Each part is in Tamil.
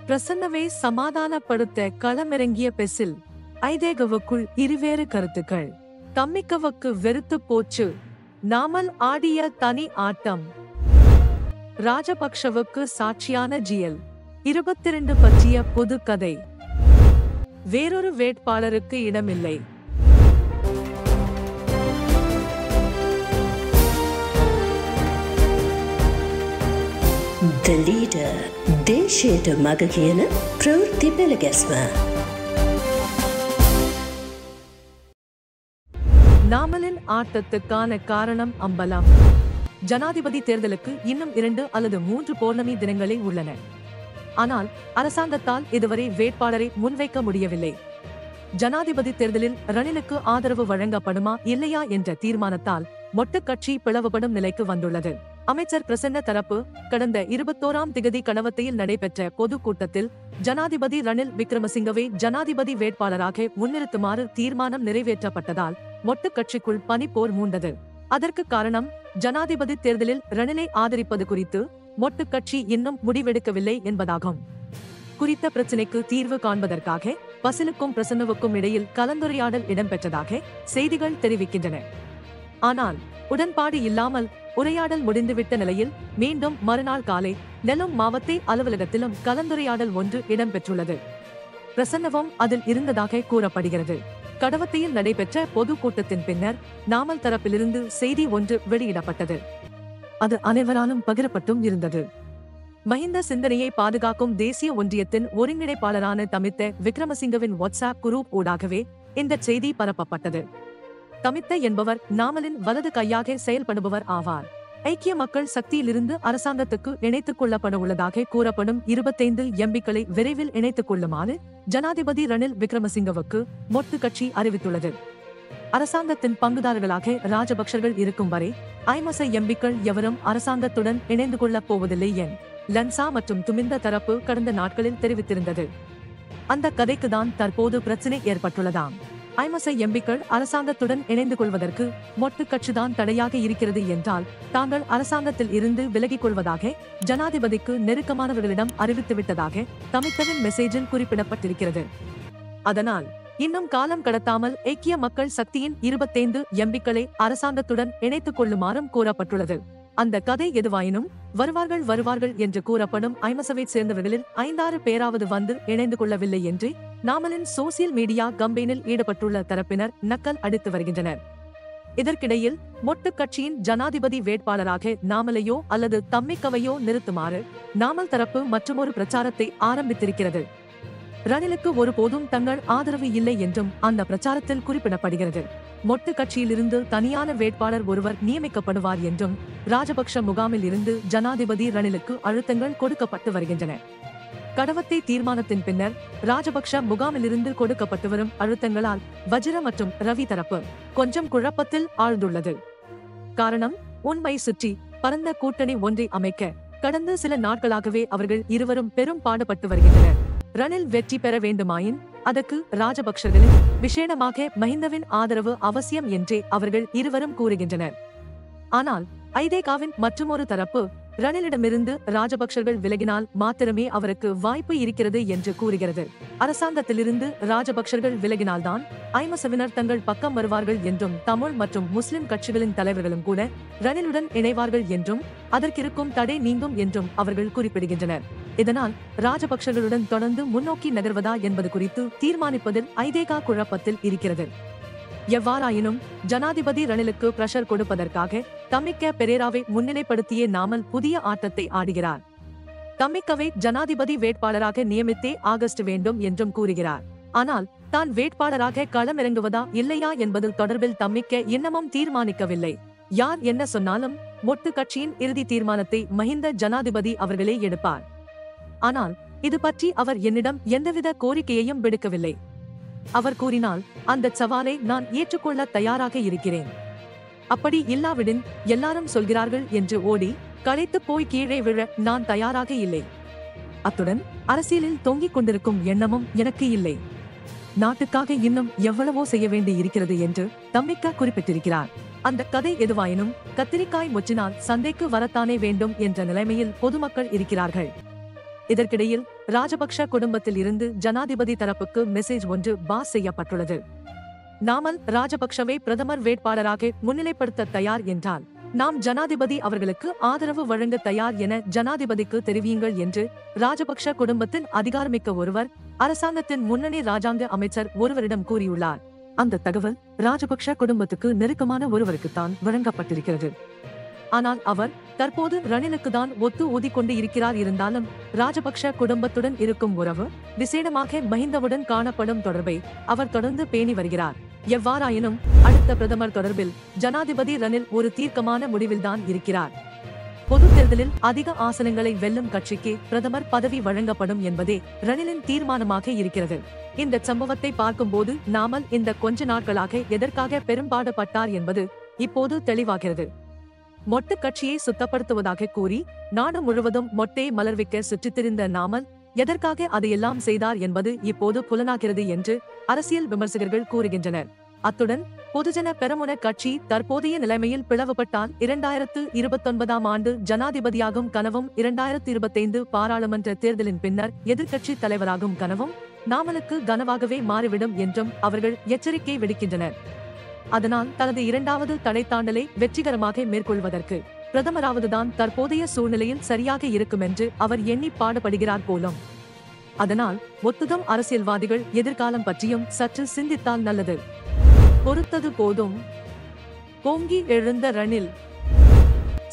பிரசன்னவை சமாதானப்படுத்த களமிறங்கிய பெசில். ஐதேகவுக்குள் இருவேறு கருத்துக்கள். தம்மிக்கவுக்கு வெறுத்து போச்சு. நாமல் ஆடிய தனி ஆட்டம். ராஜபக்ஷவுக்கு சாட்சியான ஜிஎல் 22 பற்றிய பொது கதை. வேறொரு வேட்பாளருக்கு இடமில்லை. The leader දේශයට මග කියන ප්‍රවෘත්ති පෙළගැස්ම. நாமலின் ஆட்டத்துக்கான காரணம் அம்பலம். ஜனாதிபதி தேர்தலுக்கு இன்னும் 2 அல்லது 3 பௌர்ணமி தினங்களே உள்ளன. ஆனால் அரசாங்கத்தால் இதுவரை வேட்பாளரை முன்வைக்க முடியவில்லை. ஜனாதிபதி தேர்தலில் ரணிலுக்கு ஆதரவு வழங்கப்படுமா இல்லையா என்ற தீர்மானத்தால் மொட்டு கட்சி பிளவுபடும் நிலைக்கு வந்துள்ளது. அமைச்சர் பிரசன்ன தரப்பு கடந்த 21ஆம் திகதி கணவத்தையில் நடைபெற்ற பொது கூட்டத்தில் ஜனாதிபதி ரணில் விக்ரமசிங்கவை ஜனாதிபதி வேட்பாளராக முன்னிறுத்துமாறு தீர்மானம் நிறைவேற்றப்பட்டதால் மொட்டு கட்சிக்குள் பனிப்போர் மூண்டது. அதற்கு காரணம் ஜனாதிபதி தேர்தலில் ரணிலை ஆதரிப்பது குறித்து மொட்டு கட்சி இன்னும் முடிவெடுக்கவில்லை என்பதாகும். குறித்த பிரச்சினைக்கு தீர்வு காண்பதற்காக பசிலுக்கும் பிரசன்னவுக்கும் இடையில் கலந்துரையாடல் இடம்பெற்றதாக செய்திகள் தெரிவிக்கின்றன. ஆனால் உடன்பாடு இல்லாமல் உரையாடல் முடிந்துவிட்ட நிலையில் மீண்டும் மறுநாள் காலை நெல்லும் மாவட்ட அலுவலகத்திலும் கலந்துரையாடல் ஒன்று இடம்பெற்றுள்ளது. பிரசன்னவும் அதில் இருந்ததாக கூறப்படுகிறது. கடவத்தையில் நடைபெற்ற பொது கூட்டத்தின் பின்னர் நாமல் தரப்பிலிருந்து செய்தி ஒன்று வெளியிடப்பட்டது. அது அனைவராலும் பகிரப்பட்டும் இருந்தது. மஹிந்த சிந்தனையை பாதுகாக்கும் தேசிய ஒன்றியத்தின் ஒருங்கிணைப்பாளரான தமித்த விக்ரமசிங்கவின் வாட்ஸ்ஆப் குரூப் ஊடாகவே இந்த செய்தி பரப்பப்பட்டது. தமித்த என்பவர் நாமலின் வலது கையாக செயல்படுபவர் ஆவார். ஐக்கிய மக்கள் சக்தியிலிருந்து அரசாங்கத்துக்கு இணைத்துக் கொள்ளப்பட உள்ளதாக கூறப்படும் 25 எம்பிக்களை விரைவில் இணைத்துக் கொள்ளுமாறு ஜனாதிபதி ரணில் விக்ரமசிங்கவுக்கு மொட்டு கட்சி அறிவித்துள்ளது. அரசாங்கத்தின் பங்குதாரர்களாக ராஜபக்சர்கள் இருக்கும் வரை 50 எம்பிக்கள் எவரும் அரசாங்கத்துடன் இணைந்து கொள்ளப் போவதில்லை என் லன்சா மற்றும் துமிந்த தரப்பு கடந்த நாட்களில் தெரிவித்திருந்தது. அந்த கதைக்குதான் தற்போது பிரச்சினை ஏற்பட்டுள்ளதாம். 50 எம்பிக்கள் அரசாங்கத்துடன் இணைந்து கொள்வதற்கு மொட்டு கட்சிதான் தடையாக இருக்கிறது என்றால் தாங்கள் அரசாங்கத்தில் இருந்து விலகிக் கொள்வதாக ஜனாதிபதிக்கு நெருக்கமானவர்களிடம் அறிவித்துவிட்டதாக தமித்தவின் மெசேஜில் குறிப்பிடப்பட்டிருக்கிறது. அதனால் இன்னும் காலம் கடத்தாமல் ஐக்கிய மக்கள் சக்தியின் 25 எம்பிக்களை அரசாங்கத்துடன் இணைத்துக் கொள்ளுமாறும் கூறப்பட்டுள்ளது. அந்த கதை எதுவாயினும் வருவார்கள் என்று கூறப்படும் 50வை சேர்ந்தவர்களில் 5-6 பேராவது வந்து இணைந்து கொள்ளவில்லை என்று நாமலின் சோசியல் மீடியா கம்பெயினில் ஈடுபட்டுள்ள தரப்பினர் நக்கல் அடித்து வருகின்றனர். இதற்கிடையில் மொட்டு கட்சியின் ஜனாதிபதி வேட்பாளராக நாமலையோ அல்லது தம்மிக்கவையோ நிறுத்துமாறு நாமல் தரப்பு மற்றொரு பிரச்சாரத்தை ஆரம்பித்திருக்கிறது. ரணிலுக்கு ஒருபோதும் தங்கள் ஆதரவு இல்லை என்றும் அந்த பிரச்சாரத்தில் குறிப்பிடப்படுகிறது. மொட்டு கட்சியிலிருந்து தனியான வேட்பாளர் ஒருவர் நியமிக்கப்படுவார் என்றும் ராஜபக்ஷ முகாமில் இருந்து ஜனாதிபதி ரணிலுக்கு அழுத்தங்கள் கொடுக்கப்பட்டு வருகின்றன. கடவத்தை தீர்மானத்தின் பின்னர் ராஜபக்ஷ முகாமிலிருந்து கொடுக்கப்பட்டு வரும் அழுத்தங்களால் வஜிர மற்றும் ரவி தரப்பு கொஞ்சம் குழப்பத்தில் ஆழ்ந்துள்ளது. காரணம், உண்மை சுற்றி பரந்த கூட்டணி ஒன்றை அமைக்க கடந்த சில நாட்களாகவே அவர்கள் இருவரும் பெரும் பாடுபட்டு வருகின்றனர். ரணில் வெற்றி பெற வேண்டுமாயின் அதற்கு ராஜபக்சர்களின் விசேடமாக மஹிந்தவின் ஆதரவு அவசியம் என்றே அவர்கள் இருவரும் கூறுகின்றனர். ஆனால் ஐதேகாவின் மற்றுமொரு தரப்பு ரணிலிடமிருந்து ராஜபக்சர்கள் விலகினால் மாத்திரமே அவருக்கு வாய்ப்பு இருக்கிறது என்று கூறுகிறது. அரசாங்கத்திலிருந்து ராஜபக்சர்கள் விலகினால்தான் ஐமசவினர் தங்கள் பக்கம் வருவார்கள் என்றும் தமிழ் மற்றும் முஸ்லிம் கட்சிகளின் தலைவர்களும் கூட ரணிலுடன் இணைவார்கள் என்றும் அதற்கிருக்கும் தடை நீங்கும் என்றும் அவர்கள் குறிப்பிடுகின்றனர். இதனால் ராஜபக்சர்களுடன் தொடர்ந்து முன்னோக்கி நகர்வதா என்பது குறித்து தீர்மானிப்பதில் ஐதேகா குழப்பத்தில் இருக்கிறது. எவ்வாறாயினும் ஜனாதிபதி ரணிலுக்கு பிரஷர் கொடுப்பதற்காக தமிக்க பெரேராவை முன்னிலைப்படுத்திய நாமல் புதிய ஆட்டத்தை ஆடுகிறார். தமிக்கவை ஜனாதிபதி வேட்பாளராக நியமித்தே ஆகஸ்ட் வேண்டும் என்றும் கூறுகிறார். ஆனால் தான் வேட்பாளராக களமிறங்குவதா இல்லையா என்பது தொடர்பில் தமிக்க இன்னமும் தீர்மானிக்கவில்லை. யார் என்ன சொன்னாலும் மொட்டு கட்சியின் இறுதி தீர்மானத்தை மஹிந்த ஜனாதிபதி அவர்களே எடுப்பார். ஆனால் இது பற்றி அவர் என்னிடம் எந்தவித கோரிக்கையையும் விடுக்கவில்லை. அவர் கூறினால் அந்த சவாலை நான் ஏற்றுக்கொள்ள தயாராக இருக்கிறேன். அப்படி இல்லாவிடின் எல்லாரும் சொல்கிறார்கள் என்று ஓடி களைத்து போய் கீழே விழ நான் தயாராக இல்லை. அத்துடன் அரசியலில் தொங்கிக் கொண்டிருக்கும் எண்ணமும் எனக்கு இல்லை. நாட்டுக்காக இன்னும் எவ்வளவோ செய்ய வேண்டி இருக்கிறது என்று தம்மிக்க குறிப்பிட்டிருக்கிறார். அந்த கதை எதுவாயினும் கத்திரிக்காய் முற்றினால் சந்தைக்கு வரத்தானே வேண்டும் என்ற நிலைமையில் பொதுமக்கள் இருக்கிறார்கள். இதற்கிடையில் ராஜபக்ஷ குடும்பத்தில் இருந்து ஜனாதிபதி தரப்புக்கு மெசேஜ் ஒன்று பாஸ் செய்யப்பட்டுள்ளது. நாமல் ராஜபக்ஷவை பிரதமர் வேட்பாளராக முன்னிலைப்படுத்த தயார் என்றால் நாம் ஜனாதிபதி அவர்களுக்கு ஆதரவு வழங்க தயார் என ஜனாதிபதிக்கு தெரிவியுங்கள் என்று ராஜபக்ஷ குடும்பத்தின் அதிகாரமிக்க ஒருவர் அரசாங்கத்தின் முன்னணி ராஜாங்க அமைச்சர் ஒருவரிடம் கூறியுள்ளார். அந்த தகவல் ராஜபக்ஷ குடும்பத்துக்கு நெருக்கமான ஒருவருக்குத்தான் வழங்கப்பட்டிருக்கிறது. ஆனால் அவர் தற்போது ரணிலுக்கு தான் ஒத்து ஊதிக்கொண்டு இருக்கிறார். இருந்தாலும் ராஜபக்ஷ குடும்பத்துடன் இருக்கும் உறவு, விசேடமாக மஹிந்தவுடன் காணப்படும் தொடர்பை அவர் தொடர்ந்து பேணி வருகிறார். எவ்வாறாயினும் அடுத்த பிரதமர் தொடர்பில் ஜனாதிபதி ரணில் ஒரு தீர்க்கமான முடிவில்தான் இருக்கிறார். பொது தேர்தலில் அதிக ஆசனங்களை வெல்லும் கட்சிக்கு பிரதமர் பதவி வழங்கப்படும் என்பதே ரணிலின் தீர்மானமாக இருக்கிறது. இந்த சம்பவத்தை பார்க்கும்போது நாமல் இந்த கொஞ்ச நாட்களாக எதற்காக பெரும்பாடுபட்டார் என்பது இப்போது தெளிவாகிறது. மொட்டு கட்சியை சுத்தப்படுத்துவதாக கூறி நாடு முழுவதும் மொட்டை மலர்விக்க சுற்றித்திரிந்த நாமல் எதற்காக அதையெல்லாம் செய்தார் என்பது இப்போது புலனாகிறது என்று அரசியல் விமர்சகர்கள் கூறுகின்றனர். அத்துடன் பொதுஜன பெரமுன கட்சி தற்போதைய நிலைமையில் பிளவுபட்டால் 2029 ஆண்டு ஜனாதிபதியாகும் கனவும் 2025 பாராளுமன்ற தேர்தலின் பின்னர் எதிர்க்கட்சி தலைவராகும் கனவும் நாமலுக்கு கனவாகவே மாறிவிடும் என்றும் அவர்கள் எச்சரிக்கை விடுக்கின்றனர். அதனால் தனது இரண்டாவது தடைத்தாண்டலை வெற்றிகரமாக மேற்கொள்வதற்கு பிரதமராவதுதான் தற்போதைய சூழ்நிலையில் சரியாக இருக்கும் என்று அவர் எண்ணி பாடுபடுகிறார் போலும். அதனால் ஒத்துதம் அரசியல்வாதிகள் எதிர்காலம் பற்றியும் சற்று சிந்தித்தால் நல்லது. பொறுத்தது போதும். பொங்கி எழுந்த ரணில்.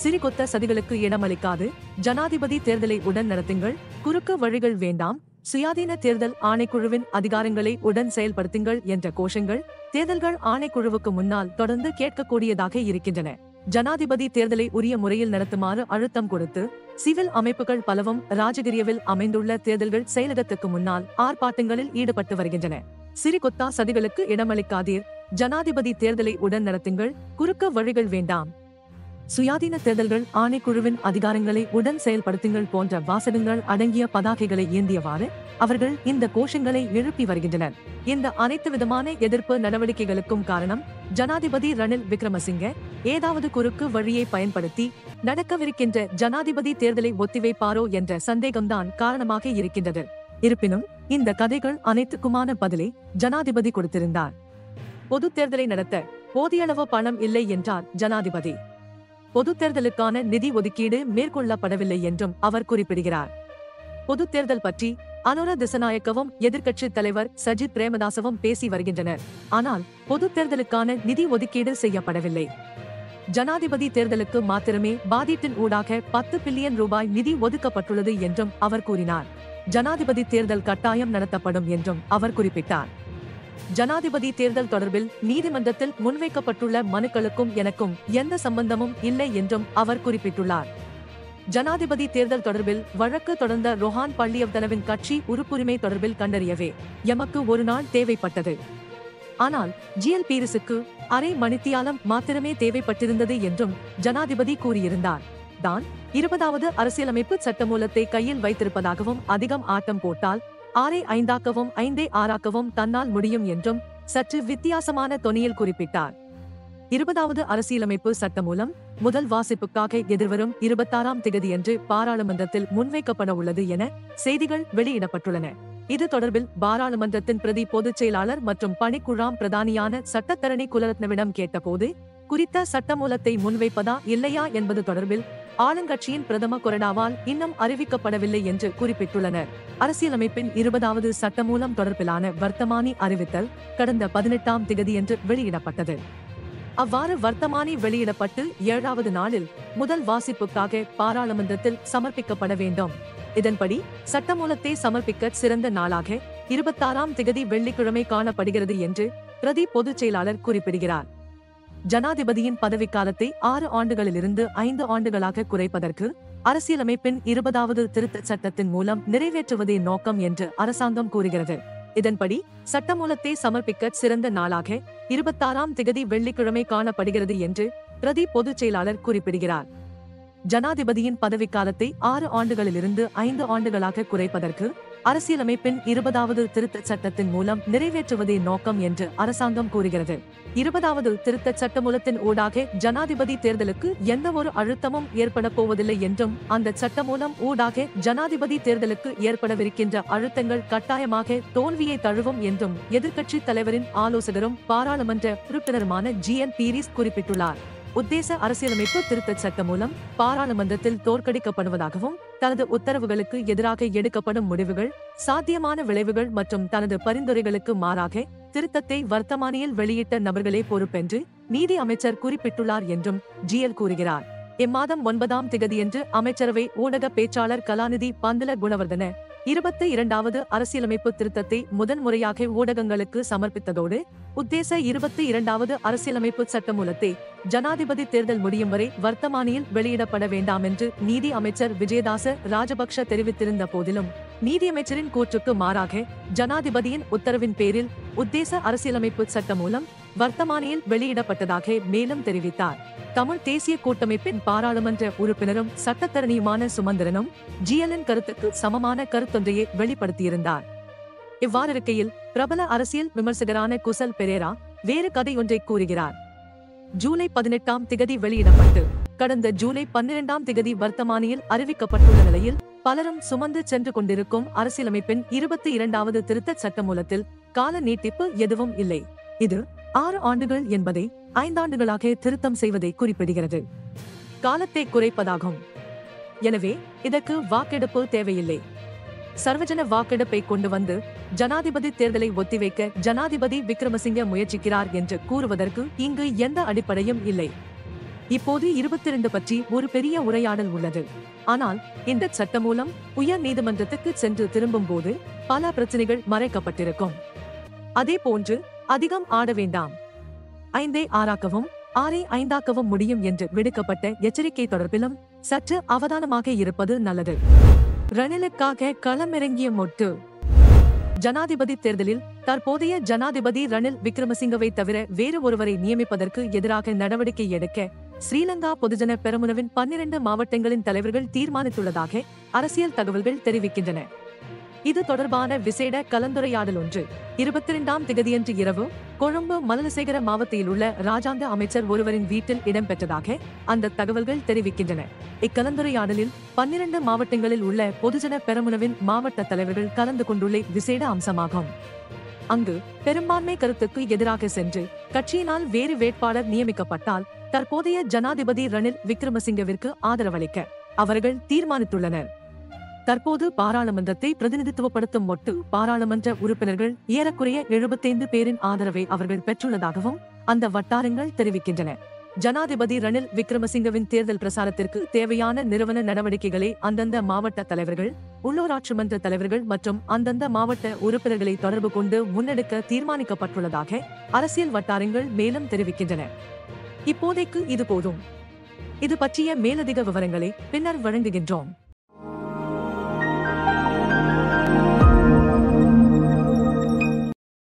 சிறிகொத்த சதிகளுக்கு இடமளிக்காது ஜனாதிபதி தேர்தலை உடன் நடத்துங்கள், குறுக்கு வழிகள் வேண்டாம், சுயாதீன தேர்தல் ஆணைக்குழுவின் அதிகாரங்களை உடன் செயல்படுத்துங்கள் என்ற கோஷங்கள் தேர்தல்கள் ஆணைக்குழுவுக்கு முன்னால் தொடர்ந்து கேட்கக்கூடியதாக இருக்கின்றன. ஜனாதிபதி தேர்தலை உரிய முறையில் நடத்துமாறு அழுத்தம் கொடுத்து சிவில் அமைப்புகள் பலவும் ராஜகிரியவில் அமைந்துள்ள தேர்தல்கள் செயலகத்துக்கு முன்னால் ஆர்ப்பாட்டங்களில் ஈடுபட்டு வருகின்றன. சிறிகொத்தா சதிகளுக்கு இடமளிக்காதீர், ஜனாதிபதி தேர்தலை உடன் நடத்துங்கள், குறுக்க வழிகள் வேண்டாம், சுயாதீன தேர்தல்கள் ஆணைக்குழுவின் அதிகாரங்களை உடன் செயல்படுத்துங்கள் போன்ற வாசகங்கள் அடங்கிய பதாகைகளை ஏந்தியவாறு அவர்கள் இந்த கோஷங்களை எழுப்பி வருகின்றனர். இந்த அனைத்து விதமான எதிர்ப்பு நடவடிக்கைகளுக்கும் காரணம் ஜனாதிபதி ரணில் விக்ரமசிங்க ஏதாவது குறுக்கு வழியை பயன்படுத்தி நடக்கவிருக்கின்ற ஜனாதிபதி தேர்தலை ஒத்திவைப்பாரோ என்ற சந்தேகம்தான் காரணமாக இருக்கின்றது. இருப்பினும் இந்த கதைகள் அனைத்துக்குமான பதிலை ஜனாதிபதி கொடுத்திருந்தார். பொது தேர்தலை நடத்த போதியளவு பணம் இல்லை என்றார் ஜனாதிபதி. பொது தேர்தலுக்கான நிதி ஒதுக்கீடு மேற்கொள்ளப்படவில்லை என்றும் அவர் குறிப்பிடுகிறார். பொது தேர்தல் பற்றி அனுர திசநாயக்கவும் எதிர்க்கட்சி தலைவர் சஜித் பிரேமதாசவும் பேசி வருகின்றனர். ஆனால் பொது தேர்தலுக்கான நிதி ஒதுக்கீடு செய்யப்படவில்லை. ஜனாதிபதி தேர்தலுக்கு மாத்திரமே பாதீட்டின் ஊடாக 10 பில்லியன் ரூபாய் நிதி ஒதுக்கப்பட்டுள்ளது என்றும் அவர் கூறினார். ஜனாதிபதி தேர்தல் கட்டாயம் நடத்தப்படும் என்றும் அவர் குறிப்பிட்டார். ஜனாதிபதி தேர்தல் தொடர்பில் நீதிமன்றத்தில் முன்வைக்கப்பட்டுள்ள மனுக்களுக்கும் எனக்கும் எந்த சம்பந்தமும் இல்லை என்றும் அவர் குறிப்பிட்டுள்ளார். ஜனாதிபதி தேர்தல் தொடர்பில் வழக்கு தொடர்ந்த ரொஹான் பள்ளியவதனவின் கட்சி உறுப்புரிமை தொடர்பில் கண்டறியவே எமக்கு ஒரு நாள் தேவைப்பட்டது. ஆனால் ஜிஎல் பீரிஸுக்கு அரை மணித்தியாலம் மாத்திரமே தேவைப்பட்டிருந்தது என்றும் ஜனாதிபதி கூறியிருந்தார். தான் 20வது அரசியலமைப்பு சட்டமூலத்தை கையில் வைத்திருப்பதாகவும் அதிகம் ஆட்டம் போட்டால் 6-5ஆக்கவும் 5-6ஆக்கவும் தன்னால் முடியும் என்றும் சற்று வித்தியாசமான தொனியில் குறிப்பிட்டார். 20வது அரசியலமைப்பு சட்டமூலம் முதல் வாசிப்புக்காக எதிர்வரும் 26ஆம் தேதியன்று பாராளுமன்றத்தில் முன்வைக்கப்பட உள்ளது என செய்திகள் வெளியிடப்பட்டுள்ளன. இது தொடர்பில் பாராளுமன்றத்தின் பிரதி பொதுச் செயலாளர் மற்றும் பணிக்குழாம் பிரதானியான சட்டத்தரணி குலரத்னவிடம் கேட்டபோது குறித்த சட்டமூலத்தை முன்வைப்பதா இல்லையா என்பது தொடர்பில் ஆளுங்கட்சியின் பிரதம கொறடாவால் இன்னும் அறிவிக்கப்படவில்லை என்று குறிப்பிட்டுள்ளனர். அரசியலமைப்பின் 20வது சட்டமூலம் தொடர்பிலான வர்த்தமானி அறிவித்தல் கடந்த 18ஆம் தேதியன்று வெளியிடப்பட்டது. அவ்வாறு வர்த்தமானி வெளியிடப்பட்டு 7வது நாளில் முதல் வாசிப்புக்காக பாராளுமன்றத்தில் சமர்ப்பிக்கப்பட வேண்டும். இதன்படி சட்டமூலத்தை சமர்ப்பிக்க சிறந்த நாளாக 26ஆம் தேதி வெள்ளிக்கிழமை காணப்படுகிறது என்று பிரதி பொதுச் செயலாளர் குறிப்பிடுகிறார். ஜனாதிபதியின் பதவிக்காலத்தை 6 ஆண்டுகளிலிருந்து 5 ஆண்டுகளாக குறைப்பதற்கு அரசியலமைப்பின் 20வது திருத்தச் சட்டத்தின் மூலம் நிறைவேற்றுவதே நோக்கம் என்று அரசாங்கம் கூறுகிறது. இதன்படி சட்டமூலத்தை சமர்ப்பிக்க சிறந்த நாளாக 26ஆம் தேதி வெள்ளிக்கிழமை காணப்படுகிறது என்று பிரதி பொதுச் செயலாளர் குறிப்பிடுகிறார். ஜனாதிபதியின் பதவிக்காலத்தை 6 ஆண்டுகளிலிருந்து 5 ஆண்டுகளாக குறைப்பதற்கு அரசியலமைப்பின் 20வது திருத்தச் சட்டத்தின் மூலம் நிறைவேற்றுவதே நோக்கம் என்று அரசாங்கம் கூறுகிறது. 20வது திருத்தச் சட்டமூலத்தின் ஊடாக ஜனாதிபதி தேர்தலுக்கு எந்தவொரு அழுத்தமும் ஏற்பட போவதில்லை என்றும், அந்த சட்டமூலம் ஊடாக ஜனாதிபதி தேர்தலுக்கு ஏற்படவிருக்கின்ற அழுத்தங்கள் கட்டாயமாக தோல்வியை தழுவும் என்றும் எதிர்க்கட்சித் தலைவரின் ஆலோசகரும் பாராளுமன்ற உறுப்பினருமான GN பீரிஸ் குறிப்பிட்டுள்ளார். உத்தேச அரசியலமைப்பு திருத்தச் சட்ட மூலம் பாராளுமன்றத்தில் தோற்கடிக்கப்படுவதாகவும், தனது உத்தரவுகளுக்கு எதிராக எடுக்கப்படும் முடிவுகள், சாத்தியமான விளைவுகள் மற்றும் தனது பரிந்துரைகளுக்கு மாறாக திருத்தத்தை வர்த்தமானியில் வெளியிட்ட நபர்களே பொறுப்பென்று நீதி அமைச்சர் குறிப்பிட்டுள்ளார் என்றும் GL கூறுகிறார். இம்மாதம் 9ஆம் திகதியன்று அமைச்சரவை ஊடக பேச்சாளர் கலாநிதி பந்துல குணவர்தன 22வது அரசியலமைப்பு திருத்தத்தை முதன்முறையாக ஊடகங்களுக்கு சமர்ப்பித்ததோடு, உத்தேச 22வது அரசியலமைப்பு சட்டமூலத்தை ஜனாதிபதி தேர்தல் முடியும் வரை வர்த்தமானியில் வெளியிடப்பட வேண்டாம் என்று நீதி அமைச்சர் விஜயதாச ராஜபக்ஷ தெரிவித்திருந்த போதிலும், நீதியமைச்சரின் கூற்றுக்கு மாறாக ஜனாதிபதியின் உத்தரவின் பேரில் உத்தேச அரசியலமைப்பு சட்டமூலம் வர்த்தமானியில் வெளியிடப்பட்டதாக மேலும் தெரிவித்தார். தமிழ் தேசிய கூட்டமைப்பின் பாராளுமன்ற உறுப்பினரும் சட்டத்தரணியுமான சுமந்திரனும் GLன் கருத்துக்கு சமமான கருத்தொன்றையே வெளிப்படுத்தியிருந்தார். இவ்வாறிருக்கையில் பிரபல அரசியல் விமர்சகரான குசல் பெரேரா வேறு கதையொன்றை கூறுகிறார். ஜூலை 18ஆம் திகதி வெளியிடப்பட்டு கடந்த ஜூலை 12ஆம் திகதி வர்த்தமானியில் அறிவிக்கப்பட்டுள்ள நிலையில், பலரும் சுமந்து சென்று கொண்டிருக்கும் அரசியலமைப்பின் 22வது திருத்தச் சட்டமூலத்தில் கால நீட்டிப்பு எதுவும் இல்லை. இது 6 ஆண்டுகள் என்பதை 5 ஆண்டுகளாக திருத்தம் செய்வதை குறிப்பிடுகிறது. காலத்தை குறைப்பதாகும். எனவே இதற்கு வாக்கெடுப்பு தேவையில்லை. சர்வஜன வாக்கெடுப்பை கொண்டு வந்து ஜனாதிபதி தேர்தலை ஒத்திவைக்க ஜனாதிபதி விக்ரமசிங்க முயற்சிக்கிறார் என்று கூறுவதற்கு இங்கு எந்த அடிப்படையும் இல்லை. இப்போது 22 பற்றி ஒரு பெரிய உரையாடல் உள்ளது. ஆனால் இந்த சட்டமூலம் உயர் நீதிமன்றத்துக்கு சென்று திரும்பும் போது பல பிரச்சனைகள் மறைக்கப்பட்டிருக்கும். அதே போன்று அதிகம் ஆட வேண்டாம், 5ஐ 6ஆக்கவும் 6ஐ 5ஆக்கவும் முடியும் என்று விடுக்கப்பட்ட எச்சரிக்கை தொடர்பிலும் சற்று அவதானமாக இருப்பது நல்லது. ரணிலுக்காக களமிறங்கிய மொட்டு. ஜனாதிபதி தேர்தலில் தற்போதைய ஜனாதிபதி ரணில் விக்ரமசிங்கவை தவிர வேறு ஒருவரை நியமிப்பதற்கு எதிராக நடவடிக்கை எடுக்க ஸ்ரீலங்கா பொதுஜன பெரமுனவின் 12 மாவட்டங்களின் தலைவர்கள் தீர்மானித்துள்ளதாக அரசியல் தகவல்கள் தெரிவிக்கின்றன. இது தொடர்பான விசேட கலந்துரையாடல் ஒன்று 22ஆம் திகதியன்று இரவு கொழும்பு மலலசேகர மாவட்டத்தில் உள்ள ராஜாங்க அமைச்சர் ஒருவரின் வீட்டில் இடம்பெற்றதாக அந்த தகவல்கள் தெரிவிக்கின்றன. இக்கலந்துரையாடலில் 12 மாவட்டங்களில் உள்ள பொதுஜன பெரமுனவின் மாவட்ட தலைவர்கள் கலந்து கொண்டுள்ள விசேட அம்சமாகும். அங்கு பெரும்பான்மை கருத்துக்கு எதிராக சென்று கட்சியினால் வேறு வேட்பாளர் நியமிக்கப்பட்டால் தற்போதைய ஜனாதிபதி ரணில் விக்ரமசிங்கவிற்கு ஆதரவளிக்க அவர்கள் தீர்மானித்துள்ளனர். தற்போது பாராளுமன்றத்தை பிரதிநிதித்துவப்படுத்தும் மொட்டு பாராளுமன்ற உறுப்பினர்கள் ஏறக்குறைய 75 பேரின் ஆதரவை அவர்கள் பெற்றுள்ளதாகவும் அந்த வட்டாரங்கள் தெரிவிக்கின்றன. ஜனாதிபதி ரணில் விக்ரமசிங்கவின் தேர்தல் பிரசாரத்திற்கு தேவையான நிறுவன நடவடிக்கைகளை அந்தந்த மாவட்ட தலைவர்கள், உள்ளூராட்சி மன்ற தலைவர்கள் மற்றும் அந்தந்த மாவட்ட உறுப்பினர்களை தொடர்பு கொண்டு முன்னெடுக்க தீர்மானிக்கப்பட்டுள்ளதாக அரசியல் வட்டாரங்கள் மேலும் தெரிவிக்கின்றன. இப்போதைக்கு இது போதும். இது பற்றிய மேலதிக விவரங்களை பின்னர் வழங்குகின்றோம்.